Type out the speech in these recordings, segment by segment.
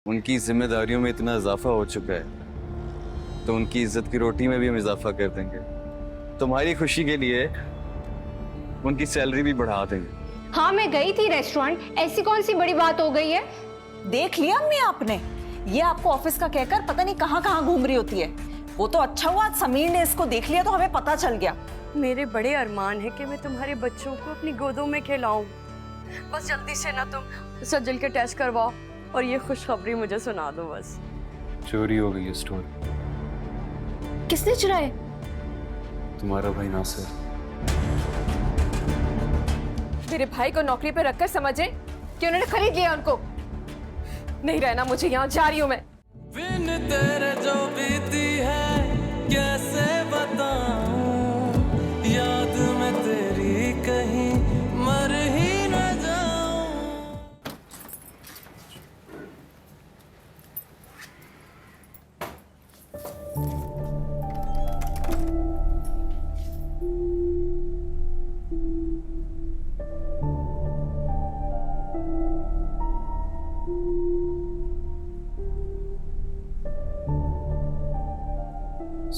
उनकी जिम्मेदारियों में इतना इजाफा हो चुका है तो उनकी इज्जत की रोटी में भी हम इजाफा कर देंगे। तुम्हारी खुशी के लिए उनकी सैलरी भी बढ़ा देंगे। हाँ, मैं गई थी रेस्टोरेंट, ऐसी कौन सी बड़ी बात हो गई है? देख लिया अम्मी आपने, ये आपको ऑफिस का कहकर पता नहीं कहाँ कहाँ घूम रही होती है। वो तो अच्छा हुआ समीर ने इसको देख लिया तो हमें पता चल गया। मेरे बड़े अरमान है कि मैं तुम्हारे बच्चों को अपनी गोदों में खिलाऊं। बस जल्दी से ना तुम सज्जल के टेस्ट करवाओ और ये खुशखबरी मुझे सुना दो बस। चोरी हो गई है स्टोर। किसने चुराए? तुम्हारा भाई नासिर। मेरे भाई को नौकरी पे रखकर समझे कि उन्होंने खरीद लिया उनको। नहीं रहना मुझे यहाँ, जा रही हूँ मैं। बिन तेरे जो बीती है कैसे बताऊं, याद में तेरी कहीं मर ही न जाऊं।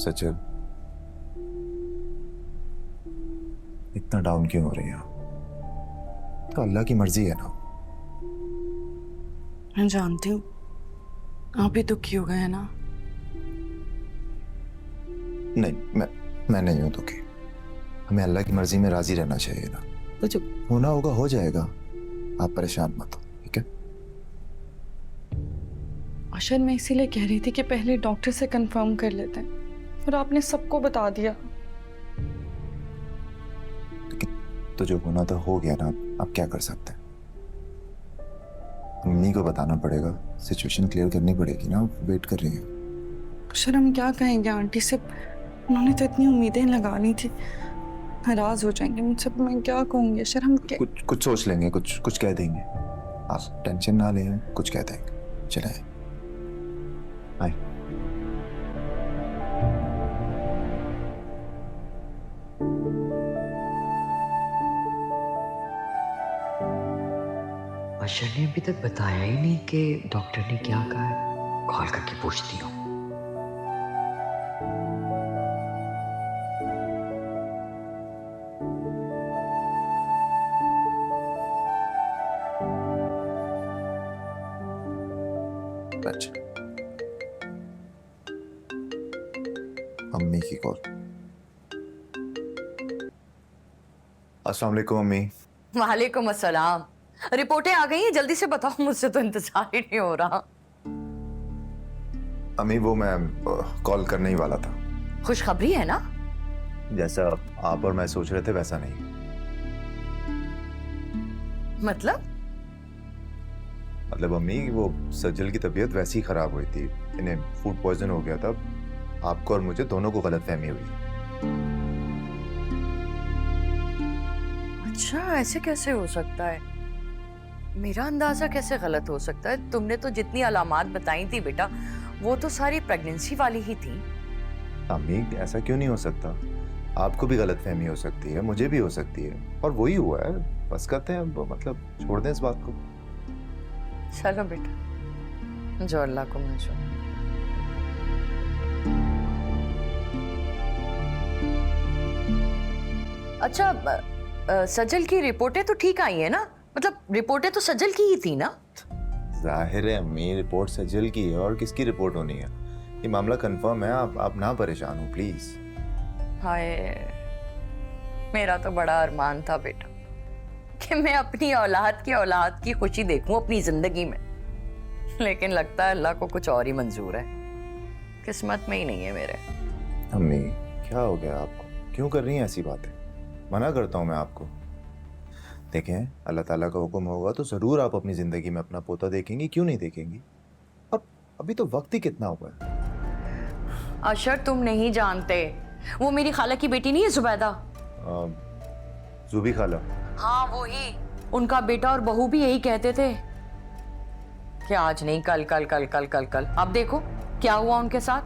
सचिन, इतना डाउन क्यों हो रही है? तो अल्लाह की मर्जी है ना। मैं जानती हूँ आप भी दुखी हो गए हैं ना। नहीं, मैं नहीं हूं दुखी। हमें अल्लाह की मर्जी में राजी रहना चाहिए ना। तो जब होना होगा हो जाएगा, आप परेशान मत हो, ठीक है? अशर, मैं इसीलिए कह रही थी कि पहले डॉक्टर से कंफर्म कर लेते हैं, और आपने सबको बता दिया। तो जो होना था हो गया ना, अब क्या कर सकते हैं? अम्मी को बताना पड़ेगा, सिचुएशन क्लियर करनी पड़ेगी ना। वेट कर रही है। अशर, हम क्या कहेंगे आंटी से? उन्होंने तो इतनी उम्मीदें लगा ली थी, नाराज हो जाएंगे मुझसे। मैं क्या कहूँगी अशर? हम क्या कुछ सोच लेंगे, कुछ कह देंगे। आप टेंशन ना लें, कुछ कह देंगे। चले आए। अशर ने अभी तक बताया ही नहीं कि डॉक्टर ने क्या कहा है। कॉल करके पूछती हूँ। अच्छा, अम्मी की कॉल। अस्सलाम वालेकुम अम्मी। वालेकुम अस्सलाम। रिपोर्टें आ गई हैं, जल्दी से बताओ, मुझसे तो इंतजार ही नहीं हो रहा। अम्मी वो मैं कॉल करने ही वाला था। खुशखबरी है ना? जैसा आप और मैं सोच रहे थे वैसा नहीं। मतलब अम्मी, वो सज्जल की तबीयत वैसी ही खराब हुई थी, इन्हें फूड पॉइजन हो गया था। आपको और मुझे दोनों को गलतफहमी हुई। अच्छा, ऐसे कैसे हो सकता है? मेरा अंदाजा कैसे गलत हो सकता है? तुमने तो जितनी अलामात बताई थी बेटा, वो तो सारी प्रेगनेंसी वाली ही थी। अम्मी, ऐसा क्यों नहीं हो सकता? आपको भी गलतफहमी हो सकती है, मुझे भी हो सकती है, और वही हुआ है। बस करते हैं, मतलब छोड़ दें इस बात को। चलो बेटा, जो अल्लाह को मंजूर। अच्छा, सज्जल की रिपोर्टें तो ठीक आई है ना? मतलब रिपोर्टें तो सज्जल की ही थी ना? जाहिर है अम्मी, रिपोर्ट सज्जल की है, और किसकी रिपोर्ट होनी है? ये मामला कंफर्म है। आप ना परेशान हो प्लीज। हाय, मेरा तो बड़ा अरमान था बेटा कि मैं अपनी औलाद की खुशी देखूं अपनी जिंदगी में, लेकिन लगता है अल्लाह को कुछ और ही मंजूर है। किस्मत में ही नहीं है मेरे। अम्मी, क्या हो गया आपको? क्यों कर रही हैं ऐसी बातें? मना करता हूं मैं आपको। देखें, अल्लाह ताला का हुक्म होगा तो जरूर आप अपनी जिंदगी में अपना पोता देखेंगी, क्यों नहीं देखेंगी? और अभी तो वक्त ही कितना हुआ है। अशर, तुम नहीं जानते, वो मेरी खाला की बेटी नहीं है जुबैदा? जुबी खाला? हाँ वो ही। उनका बेटा और बहू भी यही कहते थे कि आज नहीं कल कल कल कल कल कल। अब देखो क्या हुआ उनके साथ।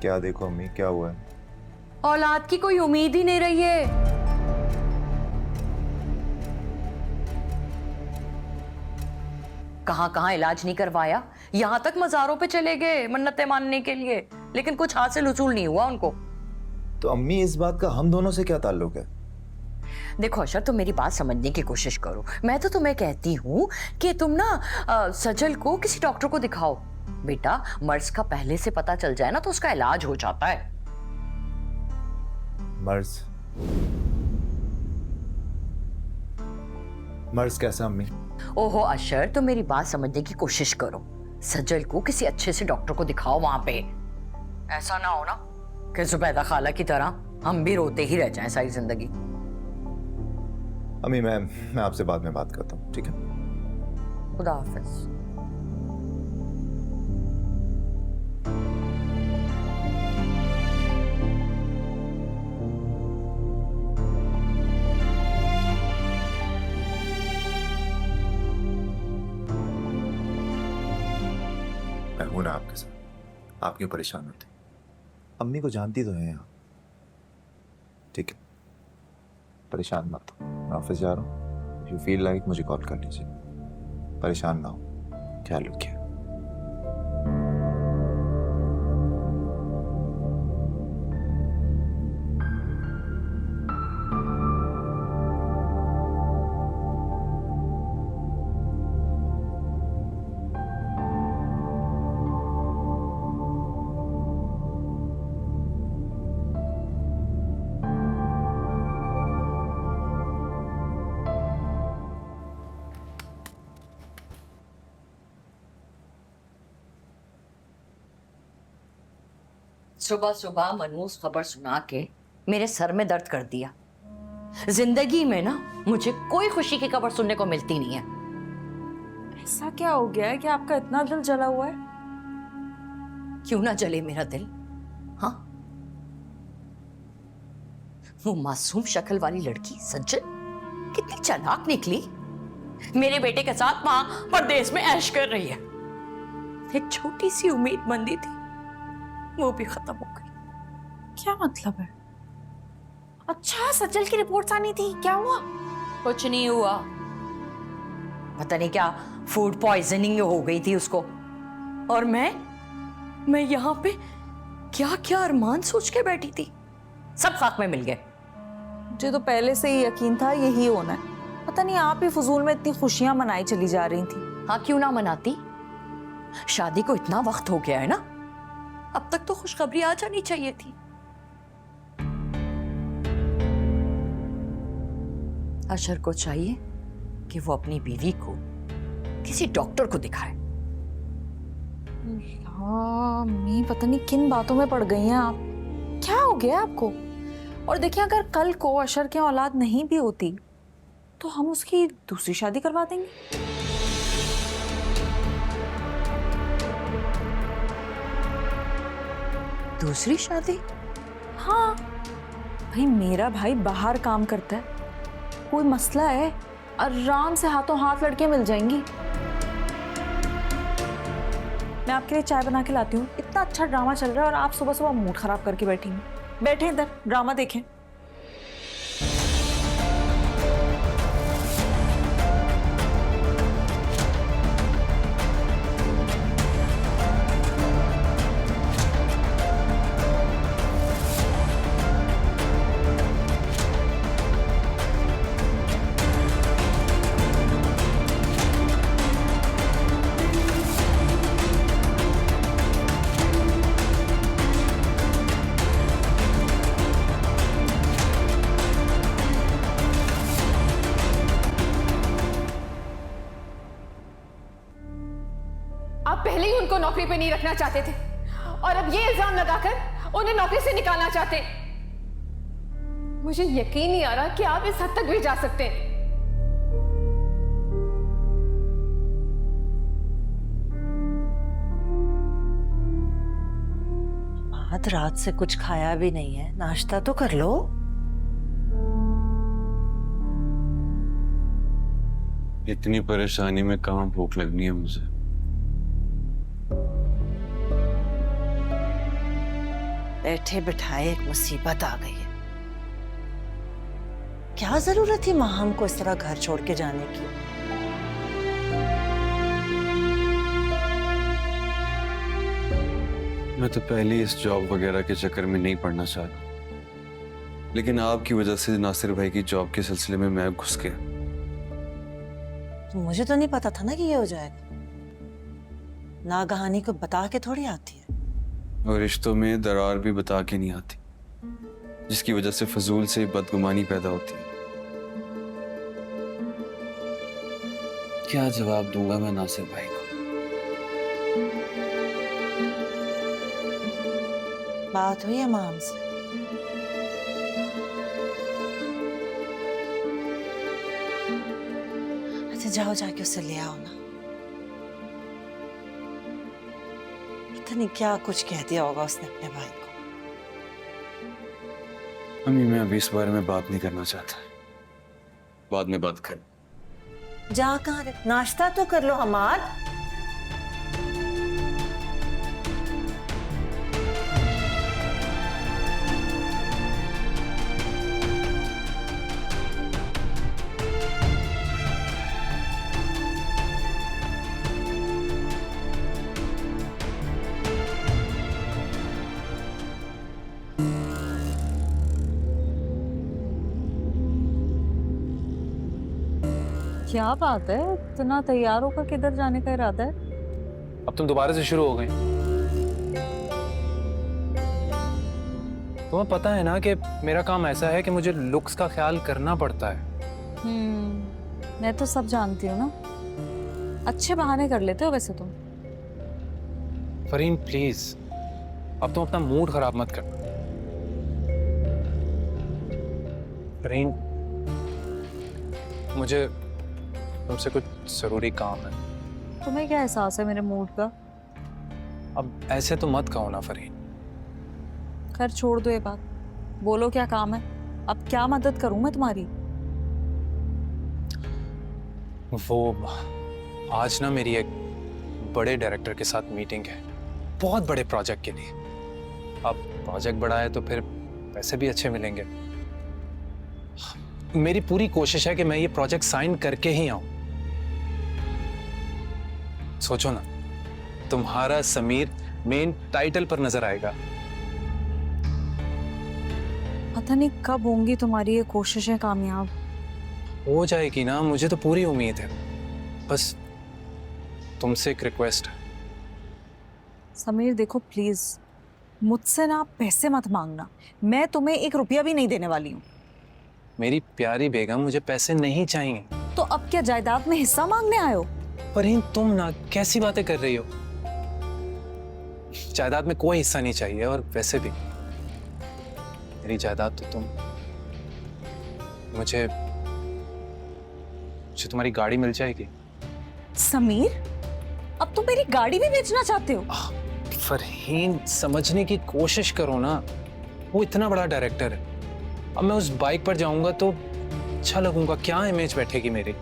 क्या देखो अम्मी, क्या हुआ है? औलाद की कोई उम्मीद ही नहीं रही है। कहाँ कहाँ इलाज नहीं करवाया, यहाँ तक मजारों पे चले गए मन्नतें मानने के लिए, लेकिन कुछ हासिल उसूल नहीं हुआ उनको। तो अम्मी इस बात का हम दोनों से क्या ताल्लुक है? देखो अशर, तुम मेरी बात समझने की कोशिश करो। मैं तो तुम्हें कहती हूँ कि तुम ना सजल को किसी डॉक्टर को दिखाओ। बेटा, मर्ज का पहले से पता चल जाए ना तो उसका इलाज हो जाता है। मर्ज? मर्ज कैसा अम्मी? ओहो अशर, तुम मेरी बात समझने की कोशिश करो। सजल को किसी अच्छे से डॉक्टर को दिखाओ वहां पे। ऐसा ना हो ना कि जुबैदा खाला की तरह हम भी रोते ही रह जाएं सारी जिंदगी। अम्मी मैं आपसे बाद में बात करता हूँ, ठीक है? खुदा हाफिज। मैं हूं ना आपके साथ, आप क्यों परेशान होते? अम्मी को जानती तो हैं आप, ठीक है? परेशान मत हो, मैं ऑफिस जा रहा हूँ। इफ यू फील लाइक मुझे कॉल कर लीजिए, परेशान ना हो, ख्याल रखिए। सुबह सुबह मनहूस खबर सुना के मेरे सर में दर्द कर दिया। जिंदगी में ना मुझे कोई खुशी की खबर सुनने को मिलती नहीं है। ऐसा क्या हो गया है कि आपका इतना दिल जला हुआ है? क्यों ना जले मेरा दिल? हाँ, वो मासूम शक्ल वाली लड़की सज्जन कितनी चालाक निकली। मेरे बेटे के साथ वहां परदेश में ऐश कर रही है। एक छोटी सी उम्मीदमंदी थी, वो भी खत्म हो गई। क्या मतलब है? अच्छा, सज्जल की रिपोर्ट्स आनी थी, क्या हुआ? कुछ नहीं हुआ। पता नहीं क्या फूड पॉइजनिंग हो गई थी उसको। और मैं यहाँ पे क्या क्या अरमान सोच के बैठी थी, सब खाक में मिल गए। मुझे तो पहले से ही यकीन था यही होना है। पता नहीं आप ही फजूल में इतनी खुशियां मनाई चली जा रही थी। हाँ, क्यों ना मनाती? शादी को इतना वक्त हो गया है ना, अब तक तो खुशखबरी आ जानी चाहिए थी। अशर को चाहिए कि वो अपनी बीवी को किसी डॉक्टर को दिखाए। मैं पता नहीं किन बातों में पड़ गई हैं आप। क्या हो गया आपको? और देखिए, अगर कल को अशर की औलाद नहीं भी होती तो हम उसकी दूसरी शादी करवा देंगे। दूसरी शादी? हाँ भाई, मेरा भाई बाहर काम करता है, कोई मसला है, आराम से हाथों हाथ लड़कियां मिल जाएंगी। मैं आपके लिए चाय बना के लाती हूँ। इतना अच्छा ड्रामा चल रहा है और आप सुबह सुबह मूड खराब करके बैठी हैं। बैठे इधर, ड्रामा देखें। आप पहले ही उनको नौकरी पे नहीं रखना चाहते थे और अब ये इल्जाम लगाकर उन्हें नौकरी से निकालना चाहते। मुझे यकीन नहीं आ रहा कि आप इस हद तक भी जा सकते हैं। आज रात से कुछ खाया भी नहीं है, नाश्ता तो कर लो। इतनी परेशानी में कहाँ भूख लगनी है मुझे। बैठे बिठाए एक मुसीबत आ गई है। क्या जरूरत थी माँ हमको इस तरह घर छोड़ के जाने की? मैं तो पहले इस जॉब वगैरह के चक्कर में नहीं पड़ना चाहता, लेकिन आपकी वजह से नासिर भाई की जॉब के सिलसिले में मैं घुस गया। तो मुझे तो नहीं पता था ना कि ये हो जाएगा। नागहानी को बता के थोड़ी आती है। और रिश्तों में दरार भी बता के नहीं आती, जिसकी वजह से फजूल से बदगुमानी पैदा होती है। क्या जवाब दूंगा मैं नासिर भाई को? बात हुई है माम से? अच्छा जाओ, जाके उसे ले आओ ना। पता नहीं क्या कुछ कह दिया होगा उसने अपने भाई को। अम्मी, मैं अभी इस बारे में बात नहीं करना चाहता, बाद में बात कर। जा कहाँ रे? नाश्ता तो कर लो हमार। क्या बात है, इतना तैयार होकर किधर जाने का इरादा है? अब तुम दोबारा से शुरू हो गई। तुम्हें पता है ना कि मेरा काम ऐसा है कि मुझे लुक्स का ख्याल करना पड़ता है। मैं तो सब जानती हूँ ना। अच्छे बहाने कर लेते हो वैसे तुम। फरीन प्लीज, अब तुम अपना मूड खराब मत करना। फरीन, मुझे तुमसे कुछ जरूरी काम है। तुम्हें क्या एहसास है मेरे मूड का? अब ऐसे तो मत कहो ना फरीन। खैर छोड़ दो ये बात, बोलो क्या काम है? अब क्या मदद करूं मैं तुम्हारी? वो आज ना मेरी एक बड़े डायरेक्टर के साथ मीटिंग है, बहुत बड़े प्रोजेक्ट के लिए। अब प्रोजेक्ट बड़ा है तो फिर पैसे भी अच्छे मिलेंगे। मेरी पूरी कोशिश है कि मैं ये प्रोजेक्ट साइन करके ही आऊं। सोचो ना, तुम्हारा समीर मेन टाइटल पर नजर आएगा। पता नहीं कब होंगी तुम्हारी ये कोशिशें कामयाब। हो जाएगी ना, मुझे तो पूरी उम्मीद है। बस तुमसे एक रिक्वेस्ट है। समीर देखो प्लीज, मुझसे ना पैसे मत मांगना। मैं तुम्हें 1 रुपया भी नहीं देने वाली हूँ। मेरी प्यारी बेगम, मुझे पैसे नहीं चाहिए। तो अब क्या जायदाद में हिस्सा मांगने आए हो? फरीन तुम ना कैसी बातें कर रही हो? जायदाद में कोई हिस्सा नहीं चाहिए, और वैसे भी मेरी जायदाद तो तुम। मुझे तुम्हारी गाड़ी मिल जाएगी। समीर, अब तुम मेरी गाड़ी भी बेचना चाहते हो? फरहीन समझने की कोशिश करो ना, वो इतना बड़ा डायरेक्टर है। अब मैं उस बाइक पर जाऊंगा तो अच्छा लगूंगा, क्या इमेज बैठेगी मेरी।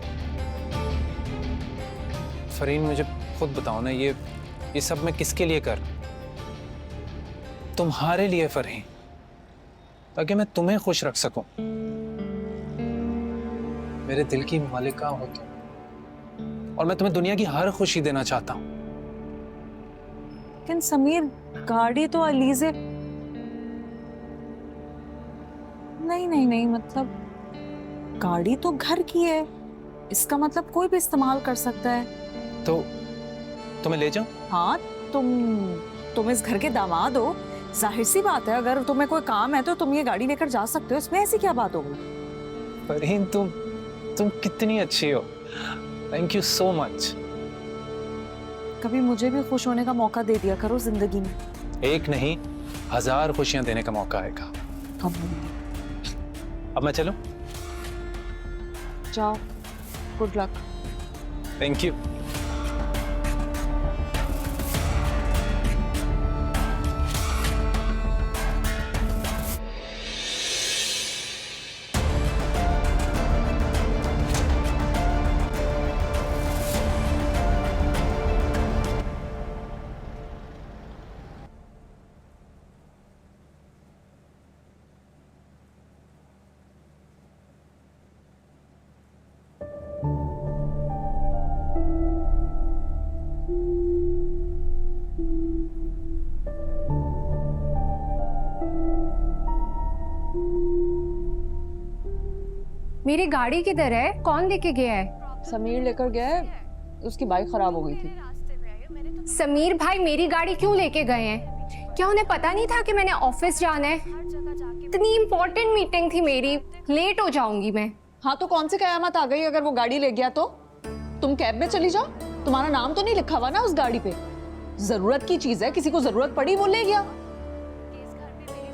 फरहीन मुझे खुद बताओ ना, ये सब मैं किसके लिए कर? तुम्हारे लिए फरहीन, ताकि मैं तुम्हें खुश रख सकूं। मेरे दिल की मालिका हो तुम, और मैं तुम्हें दुनिया की हर खुशी देना चाहता हूं। लेकिन समीर, गाड़ी तो अलीज़े। नहीं नहीं नहीं, मतलब गाड़ी तो घर की है, इसका मतलब कोई भी इस्तेमाल कर सकता है। तो तुम्हें ले जाऊं? हाँ, तुम इस घर के दामाद हो, जाहिर सी बात है अगर तुम्हें कोई काम है तो तुम ये गाड़ी लेकर जा सकते हो। इसमें ऐसी क्या बात होगी? फरहीन तुम कितनी अच्छी हो। Thank you so much. कभी मुझे भी खुश होने का मौका दे दिया करो जिंदगी में। एक नहीं, 1000 खुशियां देने का मौका आएगा। अब मैं चलूं? जाओ, गुड लक। Thank you. मेरी गाड़ी किधर है? कौन लेके गया है? समीर लेकर गया है, उसकी बाइक खराब हो गई थी। समीर भाई मेरी गाड़ी क्यों लेके गए हैं? क्या उन्हें पता नहीं था कि मैंने ऑफिस जाना है? इतनी इंपॉर्टेंट मीटिंग थी मेरी, लेट हो जाऊंगी मैं। हाँ तो कौन सी कयामत आ गई अगर वो गाड़ी ले गया तो? तुम कैब में चली जाओ, तुम्हारा नाम तो नहीं लिखा हुआ ना उस गाड़ी पे। जरूरत की चीज है, किसी को जरूरत पड़ी वो ले गया।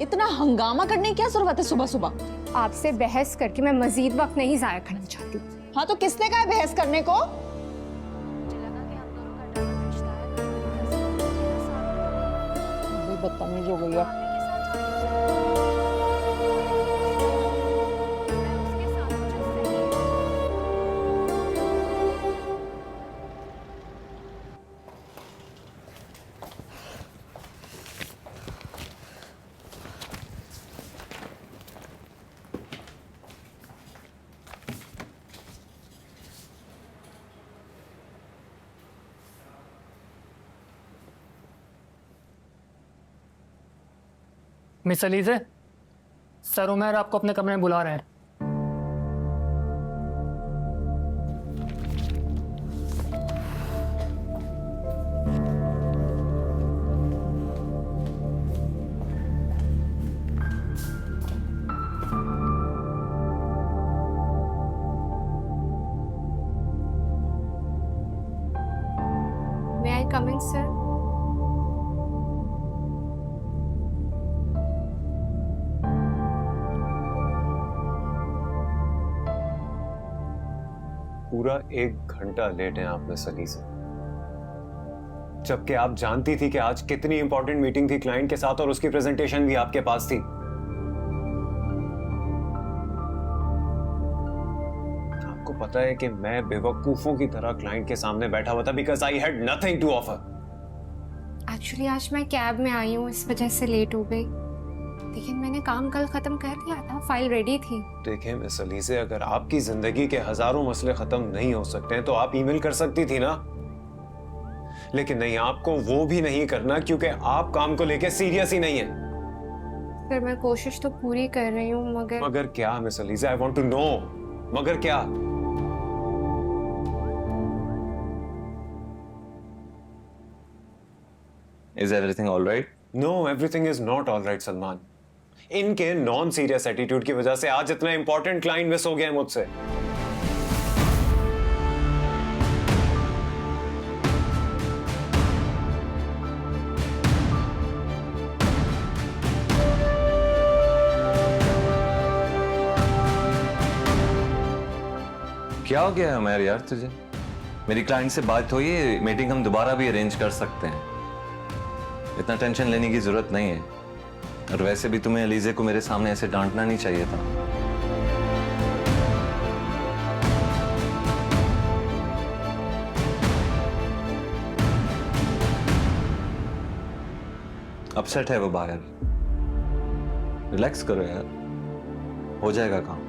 इतना हंगामा करने की क्या जरूरत है सुबह सुबह? आपसे बहस करके मैं मजीद वक्त नहीं जाया करना चाहती। हाँ तो किसने कहा है बहस करने को? बदतमीज हो गई है। मिस अलीज़े, सर उमर आपको अपने कमरे में बुला रहे हैं। May I come in, sir? पूरा 1 घंटा लेट हैं आप मिस अली से, जबकि आप जानती थी कि आज कितनी इंपॉर्टेंट मीटिंग थी क्लाइंट के साथ और उसकी प्रेजेंटेशन भी आपके पास थी। आपको पता है कि मैं बेवकूफों की तरह क्लाइंट के सामने बैठा हुआ था because I had nothing to offer. Actually आज मैं कैब में आई हूँ, इस वजह से लेट हो गई, लेकिन मैंने काम कल खत्म कर लिया था, फाइल रेडी थी। देखें मिस अलीज़े, अगर आपकी जिंदगी के हजारों मसले खत्म नहीं हो सकते हैं तो आप ईमेल कर सकती थी ना, लेकिन नहीं, आपको वो भी नहीं करना क्योंकि आप काम को लेके सीरियस ही नहीं है। फिर मैं कोशिश तो पूरी कर रही हूँ, मगर क्या miss Alizee? I want to know, मगर क्या? Is everything all right? No, everything is not all right, Salman. इनके नॉन सीरियस एटीट्यूड की वजह से आज इतना इंपॉर्टेंट क्लाइंट मिस हो गया है मुझसे। क्या हो गया है उमर यार तुझे? मेरी क्लाइंट से बात हुई है, मीटिंग हम दोबारा भी अरेंज कर सकते हैं, इतना टेंशन लेने की जरूरत नहीं है। और वैसे भी तुम्हें अलीज़े को मेरे सामने ऐसे डांटना नहीं चाहिए था। अपसेट है वो बाहर, रिलैक्स करो यार, हो जाएगा काम।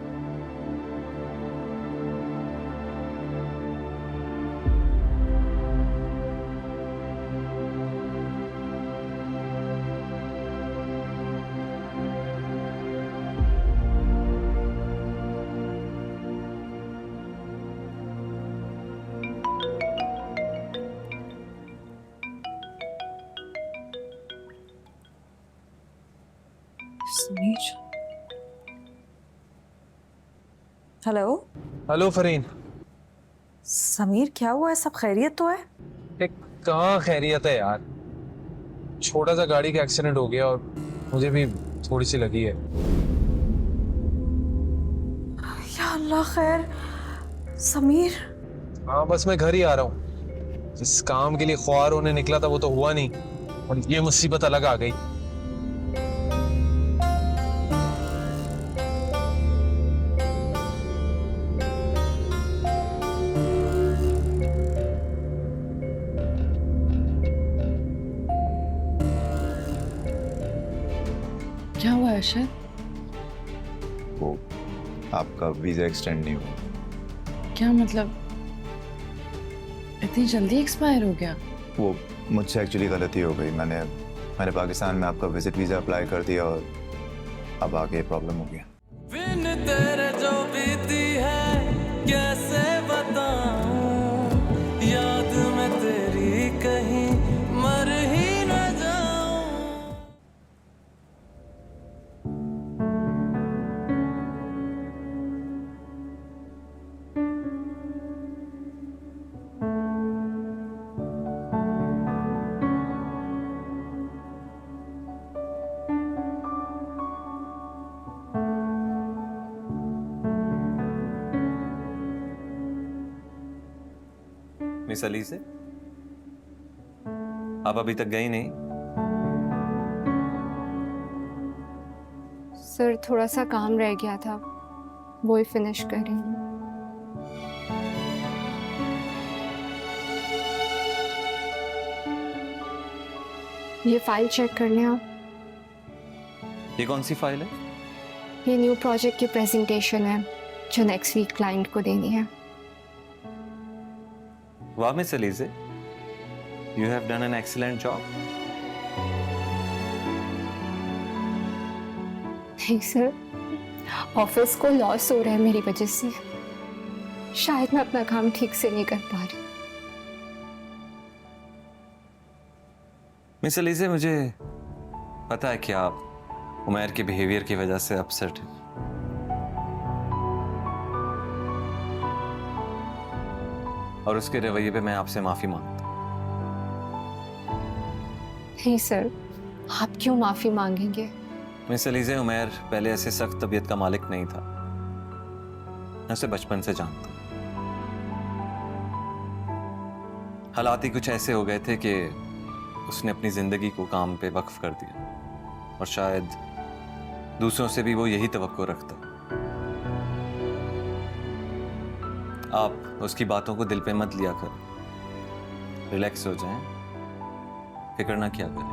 Hello hello Fareen. समीर, क्या हुआ है? सब खैरियत तो है? कहाँ खैरियत है यार, छोटा सा गाड़ी का एक्सीडेंट हो गया और मुझे भी थोड़ी सी लगी है। या अल्लाह खैर। समीर, हाँ बस मैं घर ही आ रहा हूँ। जिस काम के लिए ख्वार होने निकला था वो तो हुआ नहीं, और ये मुसीबत अलग आ गई। क्या हुआ अशर? वो आपका वीजा एक्सटेंड नहीं हुआ। क्या मतलब इतनी जल्दी एक्सपायर हो गया? वो मुझसे एक्चुअली गलती हो गई, मैंने पाकिस्तान में आपका विजिट वीजा अप्लाई कर दिया और अब आगे प्रॉब्लम हो गया। बिन तेरे जो बीती मिस अली से आप अभी तक गई नहीं? सर थोड़ा सा काम रह गया था, वो ही फिनिश कर रही हूँ। ये फाइल चेक कर लें आप। ये कौन सी फाइल है? ये न्यू प्रोजेक्ट की प्रेजेंटेशन है जो नेक्स्ट वीक क्लाइंट को देनी है। वाह miss Alizeh, you have done an excellent job. नहीं सर, ऑफिस को लॉस हो रहा है मेरी वजह से। शायद मैं अपना काम ठीक से नहीं कर पा रही। मिस अलीजे, मुझे पता है कि आप उमैर के बिहेवियर की वजह से अपसेट हैं। और उसके रवैये पे मैं आपसे माफी मांगता हूं। नहीं सर, आप क्यों माफी मांगेंगे? मिस अलीजे, उमैर पहले ऐसे सख्त तबीयत का मालिक नहीं था। मैं उसे बचपन से जानता हूं। हालात ही कुछ ऐसे हो गए थे कि उसने अपनी जिंदगी को काम पे वक्फ कर दिया, और शायद दूसरों से भी वो यही तवक्को रखता। आप उसकी बातों को दिल पे मत लिया कर, रिलैक्स हो जाएं, फिक्र ना किया करें।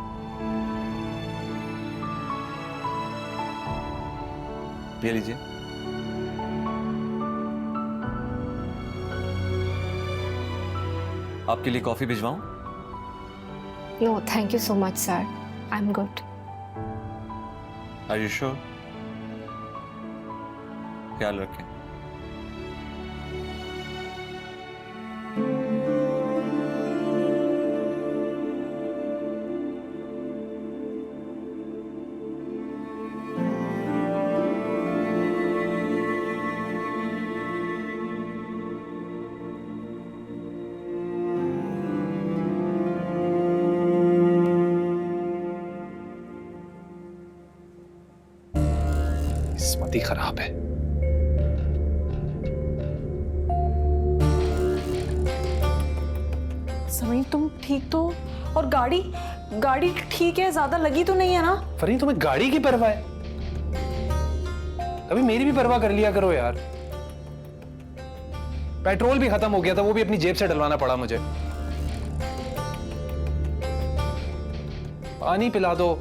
ये लीजिए। आपके लिए कॉफी भिजवाऊं? No thank you so much sir, I am good. Are you sure? ख्याल रखें। किस्मत ही खराब है। समीर तुम ठीक तो? और गाड़ी गाड़ी ठीक है, ज्यादा लगी तो नहीं है ना? फरीन, तुम्हें गाड़ी की परवाह है? कभी मेरी भी परवाह कर लिया करो यार। पेट्रोल भी खत्म हो गया था, वो भी अपनी जेब से डलवाना पड़ा मुझे। पानी पिला दो।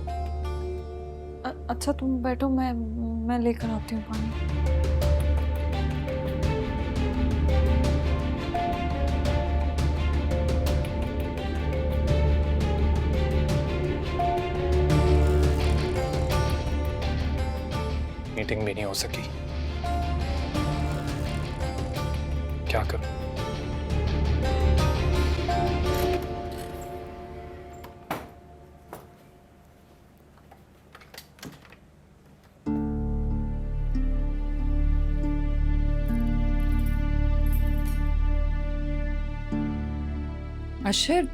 अच्छा तुम बैठो, मैं लेकर आती हूँ पानी। मीटिंग भी नहीं हो सकी, क्या करूं? अशर,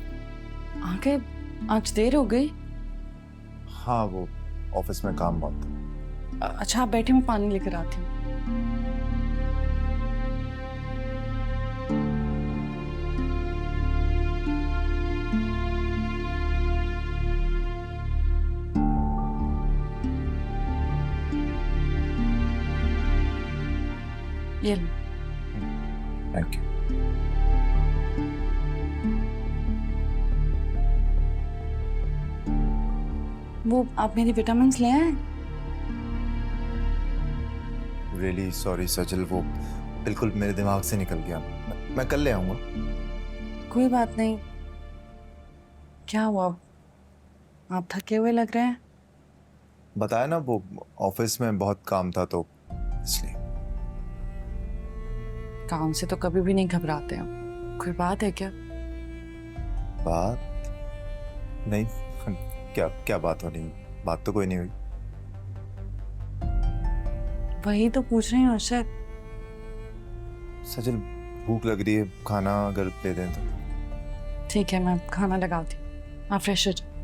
आगे आज देर हो गई। हाँ, वो ऑफिस में काम बहुत था। अच्छा आप बैठे, मैं पानी लेकर आती हूँ। ये लो। Thank you. वो आप मेरी विटामिन्स ले आए? रियली सॉरी सजल, वो बिल्कुल मेरे दिमाग से निकल गया। मैं कल ले आऊंगा। कोई बात नहीं। क्या हुआ, आप थके हुए लग रहे हैं। बताया ना, वो ऑफिस में बहुत काम था तो इसलिए। काम से तो कभी भी नहीं घबराते हैं। कोई बात है क्या? बात नहीं। क्या बात होनी? बात तो कोई नहीं हुई। वही तो पूछ रही हूँ अशर। सजल, भूख लग रही है, खाना अगर दे दें तो। ठीक है, मैं खाना लगाती हूँ, आप फ्रेश हो जाओ।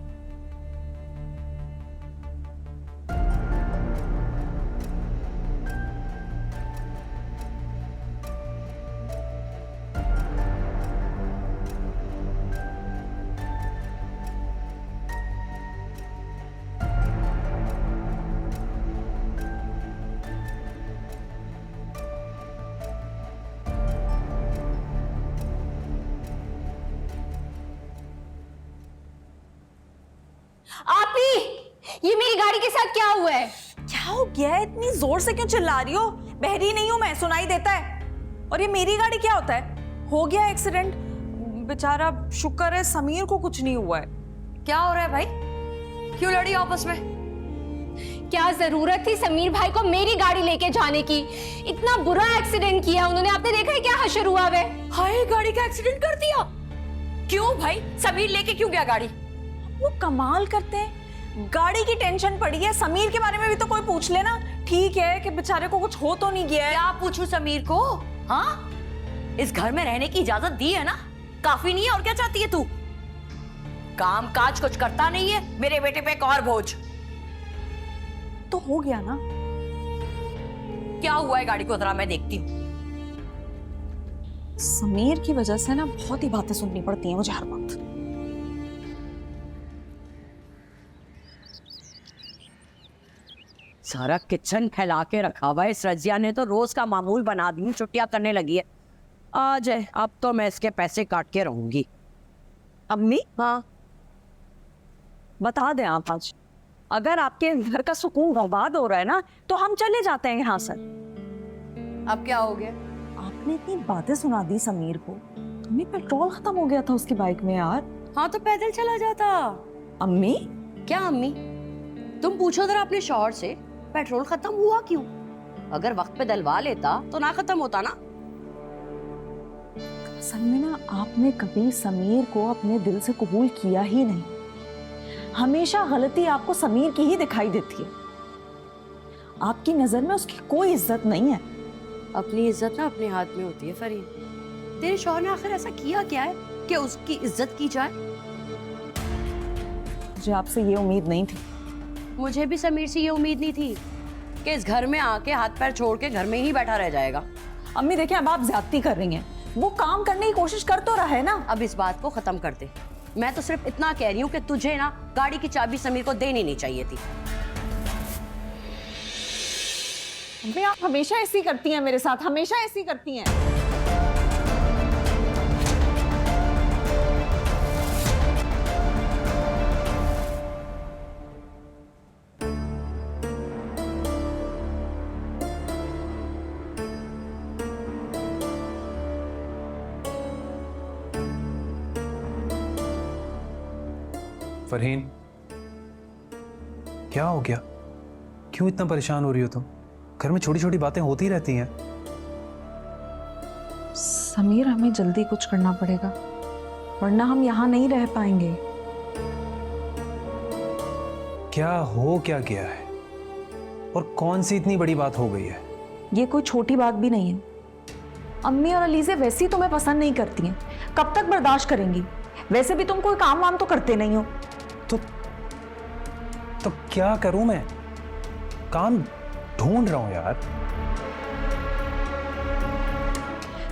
आप ही, ये मेरी गाड़ी के साथ क्या हुआ है? क्या हो गया है? इतनी जोर से क्यों चिल्ला रही हो? बहरी नहीं हूं मैं, सुनाई देता है। और ये मेरी गाड़ी क्या होता है? हो गया एक्सीडेंट, बेचारा शुक्र है समीर को कुछ नहीं हुआ है। क्या हो रहा है भाई? क्यों लड़ी आपस में? क्या जरूरत थी समीर भाई को मेरी गाड़ी लेके जाने की? इतना बुरा एक्सीडेंट किया उन्होंने, आपने देखा है क्या हशर हुआ है? हाय, गाड़ी का एक्सीडेंट कर दिया? क्यों भाई? समीर लेके क्यों गया गाड़ी? वो कमाल करते हैं, गाड़ी की टेंशन पड़ी है, समीर के बारे में भी तो कोई पूछ लेना। ठीक है कि बेचारे को कुछ हो तो नहीं गया है। क्या पूछूं समीर को? हाँ, इस घर में रहने की इजाजत दी है ना, काफी नहीं है? और क्या चाहती है तू? काम काज कुछ करता नहीं है, मेरे बेटे पे एक और बोझ। तो हो गया ना। क्या हुआ है गाड़ी को? जरा मैं देखती हूँ। समीर की वजह से ना बहुत ही बातें सुननी पड़ती हैं मुझे हर वक्त। सारा किचन फैला के रखा हुआ है इस रजिया ने, तो रोज का मामूल बना दी, छुट्टियां करने लगी है। आ जाए, अब तो मैं इसके पैसे काट के रहूंगी। अम्मी, हाँ, बता दें आप आज, अगर आपके घर का सुकून बर्बाद हो रहा है ना तो हम चले जाते हैं यहाँ से। अब क्या हो गया? आपने इतनी बातें सुना दी समीर को, तुम्हें पेट्रोल खत्म हो गया था उसकी बाइक में यार। हाँ तो पैदल चला जाता। अम्मी, क्या अम्मी? तुम पूछो जरा अपने शौहर से, पेट्रोल खत्म हुआ क्यों? अगर वक्त पे डलवा लेता तो ना खत्म होता ना। असल में ना आपने कभी समीर को अपने दिल से कबूल किया ही नहीं। हमेशा गलती आपको समीर की ही दिखाई देती है। आपकी नजर में उसकी कोई इज्जत नहीं है। अपनी इज्जत ना अपने हाथ में होती है फरीन। तेरे शौहर ने आखिर ऐसा किया क्या है कि उसकी इज्जत की जाए? मुझे आपसे ये उम्मीद नहीं थी। मुझे भी समीर से ये उम्मीद नहीं थी कि इस घर में आके हाथ पैर छोड़ के घर में ही बैठा रह जाएगा। अम्मी देखिए, अब आप ज्यादती कर रही हैं। वो काम करने की कोशिश कर तो रहा है ना। अब इस बात को खत्म कर दे। मैं तो सिर्फ इतना कह रही हूँ कि तुझे ना गाड़ी की चाबी समीर को देनी नहीं चाहिए थी। अम्मी, आप हमेशा ऐसी करती हैं मेरे साथ, हमेशा ऐसी करती हैं। फरहीन, क्या हो गया? क्यों इतना परेशान हो रही हो तुम? घर में छोटी छोटी बातें होती रहती हैं। समीर, हमें जल्दी कुछ करना पड़ेगा वरना हम यहाँ नहीं रह पाएंगे। क्या हो क्या गया है और कौन सी इतनी बड़ी बात हो गई है? ये कोई छोटी बात भी नहीं है। अम्मी और अलीज़े वैसे ही तुम्हें पसंद नहीं करती हैं, कब तक बर्दाश्त करेंगी? वैसे भी तुम कोई काम वाम तो करते नहीं हो। तो क्या करूं मैं? काम ढूंढ रहा हूं यार।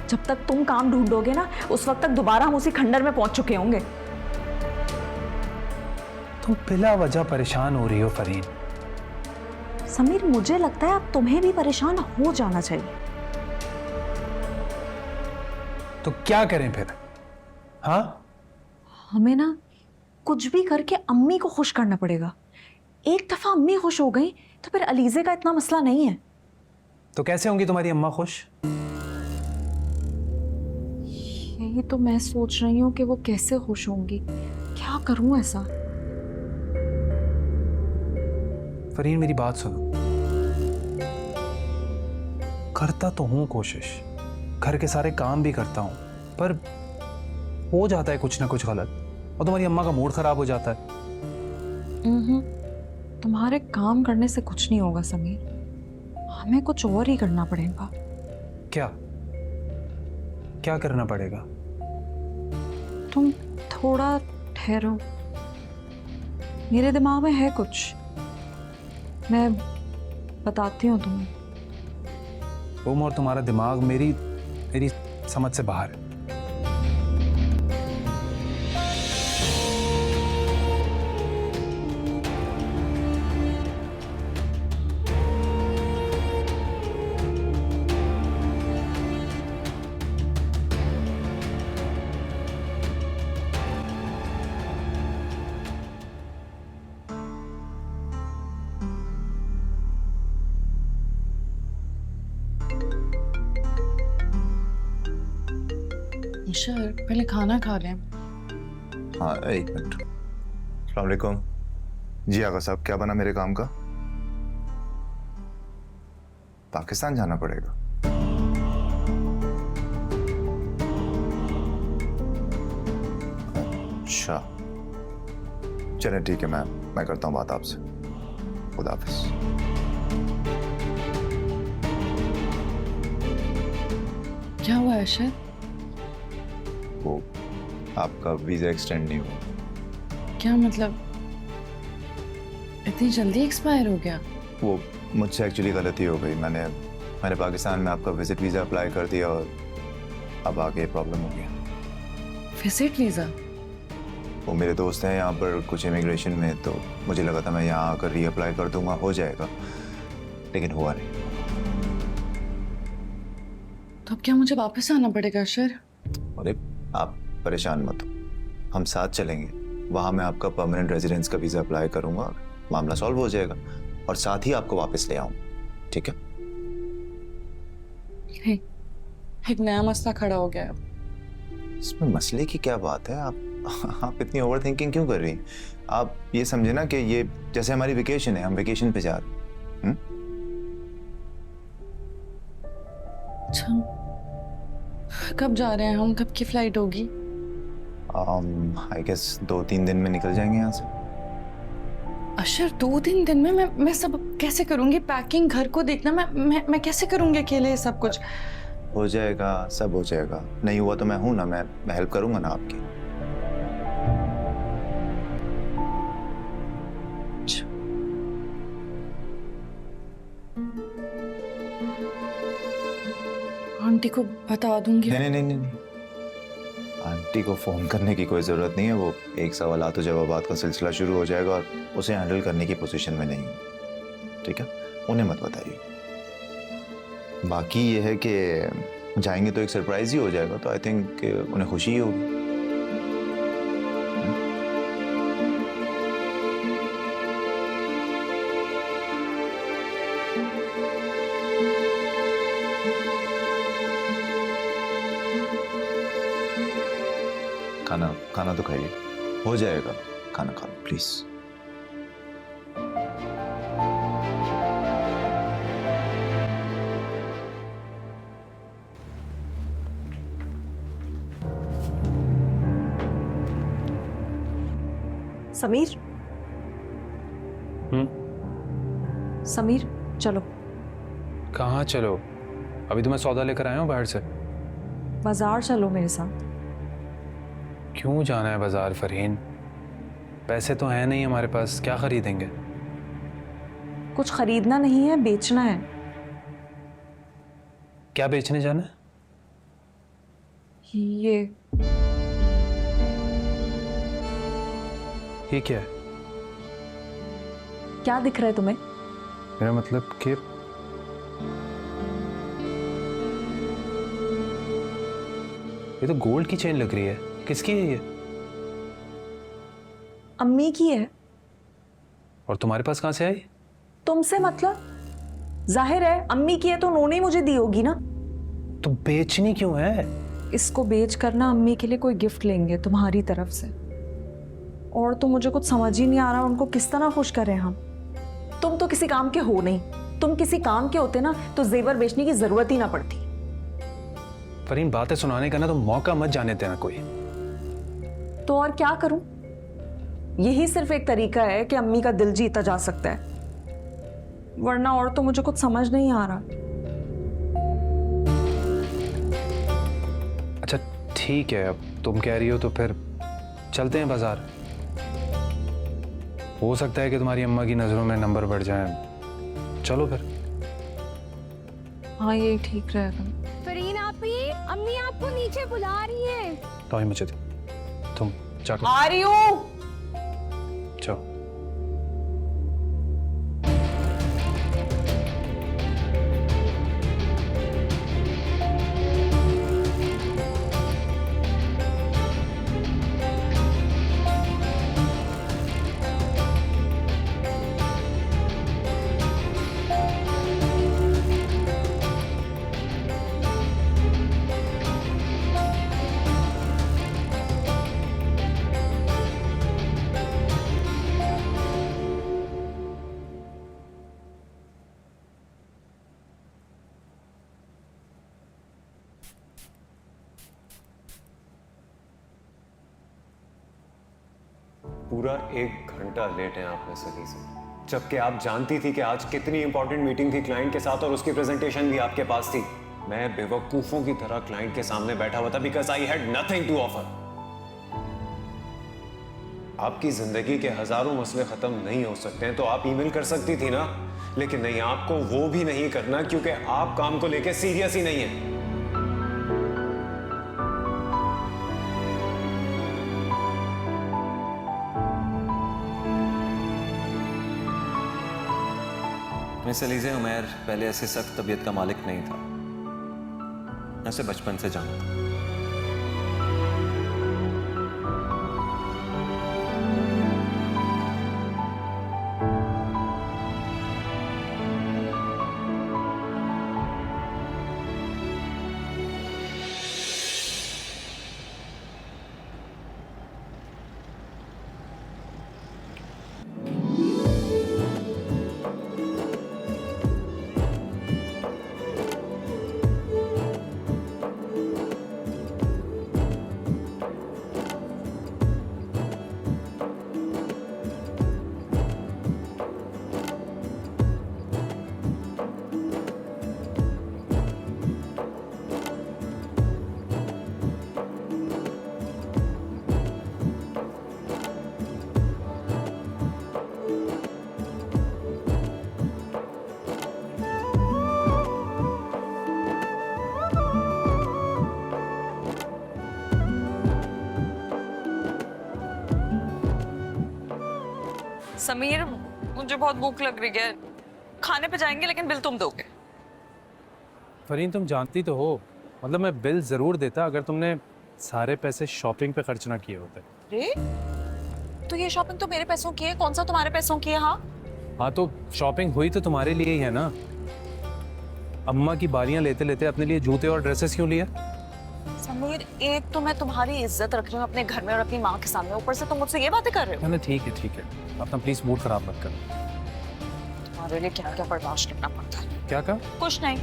जब तक तुम काम ढूंढोगे ना, उस वक्त तक दोबारा हम उसी खंडर में पहुंच चुके होंगे। तुम बिला वजह परेशान हो रही हो फरीन। समीर, मुझे लगता है अब तुम्हें भी परेशान हो जाना चाहिए। तो क्या करें फिर? हाँ, हमें ना कुछ भी करके अम्मी को खुश करना पड़ेगा। एक दफा अम्मी खुश हो गई तो फिर अलीज़े का इतना मसला नहीं है। तो कैसे होंगी तुम्हारी अम्मा खुश? यही तो मैं सोच रही हूँ कि वो कैसे खुश होंगी। क्या करूँ ऐसा? फरीन, मेरी बात सुनो। करता तो हूं कोशिश, घर के सारे काम भी करता हूं, पर हो जाता है कुछ ना कुछ गलत और तुम्हारी अम्मा का मूड खराब हो जाता है। तुम्हारे काम करने से कुछ नहीं होगा समीर, हमें कुछ और ही करना पड़ेगा। क्या क्या करना पड़ेगा? तुम थोड़ा ठहरो, मेरे दिमाग में है कुछ, मैं बताती हूँ तुम्हें। तुम और तुम्हारा दिमाग मेरी समझ से बाहर है। अशर पहले खाना खा लें। हाँ, एक मिनट। अस्सलाम वालेकुम। जी आगा साहब, क्या बना मेरे काम का? पाकिस्तान जाना पड़ेगा। अच्छा, चलें ठीक है, मैं करता हूँ बात आपसे। खुदा हाफिज। क्या हुआ अशर? वो आपका वीजा एक्सटेंड नहीं हुआ। क्या मतलब इतनी जल्दी एक्सपायर हो गया? वो मुझसे एक्चुअली गलती हो गई। मैंने पाकिस्तान में आपका विजिट वीज़ा अप्लाई कर दिया और अब आगे प्रॉब्लम हो गया। Visit visa? वो मेरे दोस्त हैं यहाँ पर कुछ इमिग्रेशन में, तो मुझे लगा था मैं यहाँ आकर रीअप्लाई कर दूंगा, हो जाएगा, लेकिन हुआ नहीं। तो अब क्या मुझे वापस आना पड़ेगा अशर? अरे आप परेशान मत हो, हम साथ चलेंगे। वहाँ मैं आपका परमानेंट रेजिडेंस का वीज़ा अप्लाई करूंगा, मामला सॉल्व हो जाएगा और साथ ही आपको वापस ले आऊंगा, ठीक है? एक नया मसला खड़ा हो गया। इसमें मसले की क्या बात है? आप इतनी ओवर थिंकिंग क्यों कर रही हैं? आप ये समझे ना कि ये जैसे हमारी वेकेशन है, हम वेकेशन पे जा रहे हैं। अच्छा, कब जा रहे हैं हम? कब की फ्लाइट होगी? आई गेस 2-3 दिन में निकल जाएंगे यहाँ से। अशर 2-3 दिन में मैं सब कैसे करूंगी? पैकिंग, घर को देखना, मैं कैसे करूंगी अकेले सब कुछ? हो जाएगा, सब हो जाएगा। नहीं हुआ तो मैं हूं ना, मैं हेल्प करूंगा ना आपकी। आंटी को बता दूंगी। नहीं, आंटी को फोन करने की कोई जरूरत नहीं है। वो एक सवालात और जवाबात का सिलसिला शुरू हो जाएगा और उसे हैंडल करने की पोजीशन में नहीं हूँ, ठीक है? उन्हें मत बताइए। बाकी ये है कि जाएंगे तो एक सरप्राइज ही हो जाएगा, तो आई थिंक उन्हें खुशी ही होगी। खाना तो खाइए, हो जाएगा। खाना खा लो प्लीज। समीर, समीर चलो। कहाँ चलो? अभी तो मैं सौदा लेकर आया हूँ बाहर से। बाजार चलो मेरे साथ। क्यों जाना है बाजार फरहीन? पैसे तो हैं नहीं हमारे पास, क्या खरीदेंगे? कुछ खरीदना नहीं है, बेचना है। क्या बेचने जाना है? ये क्या है? क्या दिख रहा है तुम्हें? मेरा मतलब कि ये तो गोल्ड की चेन लग रही है। किसकी है ये? अम्मी की है। और तुम्हारे पास कहां से आई? तुमसे मतलब? जाहिर है अम्मी की है तो उन्होंने ही मुझे दी होगी ना। तो बेचनी क्यों है? इसको बेच कर ना अम्मी के लिए कोई गिफ्ट लेंगे तुम्हारी तरफ से। और तो मुझे कुछ समझ ही नहीं आ रहा उनको किस तरह खुश करें हम। तुम तो किसी काम के हो नहीं। तुम किसी काम के होते ना तो जेवर बेचने की जरूरत ही ना पड़ती। पर इन बातें सुनाने का ना तो मौका मत जाने देना कोई। तो और क्या करूं? यही सिर्फ एक तरीका है कि अम्मी का दिल जीता जा सकता है, वरना और तो मुझे कुछ समझ नहीं आ रहा। अच्छा ठीक है, अब तुम कह रही हो तो फिर चलते हैं बाजार। हो सकता है कि तुम्हारी अम्मा की नजरों में नंबर बढ़ जाए। चलो फिर। हाँ ये ठीक रहेगा। फरहीन आपी, अम्मी आपको नीचे बुला रही है। तो ही मुझे तुम जाकर आ रही हूँ। जाओ। पूरा 1 घंटा लेट हैं आप सभी से, जबकि आप जानती थी कि आज कितनी इंपॉर्टेंट मीटिंग थी क्लाइंट के साथ और उसकी प्रेजेंटेशन भी आपके पास थी। मैं बेवकूफों की तरह क्लाइंट के सामने बैठा हुआ था because I had nothing to offer. आपकी जिंदगी के हजारों मसले खत्म नहीं हो सकते हैं तो आप ईमेल कर सकती थी ना, लेकिन नहीं, आपको वो भी नहीं करना क्योंकि आप काम को लेके सीरियस ही नहीं है। मिस एलिज़ा, उमैर पहले ऐसे सख्त तबीयत का मालिक नहीं था, मैं उसे बचपन से जानता हूं। समीर, मुझे बहुत भूख लग रही है, खाने पे जाएंगे लेकिन बिल तुम दोगे। फरीन, तुम जानती तो हो, मतलब मैं बिल जरूर देता अगर तुमने सारे पैसे शॉपिंग पे खर्च ना किए होते। रे? तो ये शॉपिंग तो मेरे पैसों की है, कौन सा तुम्हारे पैसों की है? हाँ तो शॉपिंग हुई तो तुम्हारे लिए ही है ना। अम्मा की बारियां लेते लेते अपने लिए जूते और ड्रेसेस क्यों लिया? समीर, एक तो मैं तुम्हारी इज्जत रख रही हूँ अपने घर में और अपनी माँ के सामने, ऊपर से तुम मुझसे ये बातें कर रहे हो। ना ठीक है, अपना प्लीज मूड खराब मत करो। तुम्हारे लिए क्या क्या बर्दाश्त करना पड़ता है। क्या कहा? कुछ नहीं।